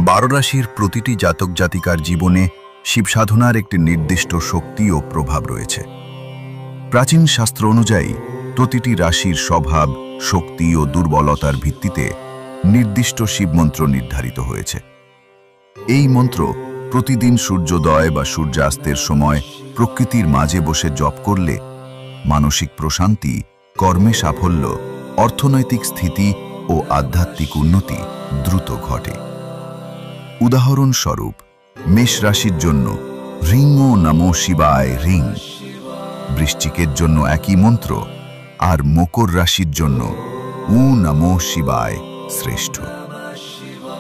12 রাশির প্রতিটি জাতক জাতিকার জীবনে শিবসাধনার একটি নির্দিষ্ট শক্তি ও প্রভাব রয়েছে। প্রাচীন শাস্ত্র অনুযায়ী প্রতিটি রাশির স্বভাব, শক্তি ও দুর্বলতার ভিত্তিতে নির্দিষ্ট শিবমন্ত্র নির্ধারিত হয়েছে। এই মন্ত্র প্রতিদিন সূর্যোদয় বা সূর্যাস্তের সময় প্রকৃতির মাঝে বসে জপ করলে মানসিক প্রশান্তি, কর্মে সাফল্য, অর্থনৈতিক স্থিতি ও আধ্যাত্মিক উন্নতি দ্রুত ঘটে। উদাহরণস্বরূপ, মেষ রাশির জন্য রিং ও নমো শিবায় রিং, বৃশ্চিকের জন্য একই মন্ত্র, আর মকর রাশির জন্য উ নমো শিবায় শ্রেষ্ঠ।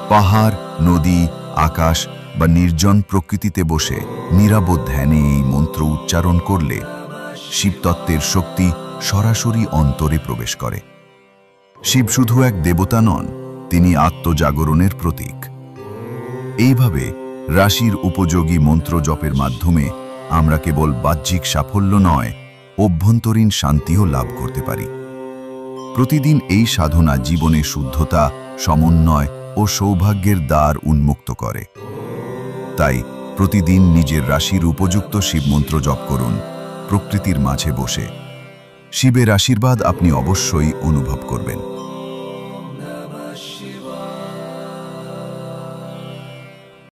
পাহাড়, নদী, আকাশ বা নির্জন প্রকৃতিতে বসে নিরাপদ ধ্যানে এই মন্ত্র উচ্চারণ করলে শিবতত্ত্বের শক্তি সরাসরি অন্তরে প্রবেশ করে। শিব শুধু এক দেবতা নন, তিনি আত্মজাগরণের প্রতীক। এইভাবে রাশির উপযোগী মন্ত্র জপের মাধ্যমে আমরা কেবল বাহ্যিক সাফল্য নয়, অভ্যন্তরীণ শান্তিও লাভ করতে পারি। প্রতিদিন এই সাধনা জীবনে শুদ্ধতা, সমন্বয় ও সৌভাগ্যের দ্বার উন্মুক্ত করে। তাই প্রতিদিন নিজের রাশির উপযুক্ত শিবমন্ত্র জপ করুন, প্রকৃতির মাঝে বসে। শিবের আশীর্বাদ আপনি অবশ্যই অনুভব করবেন।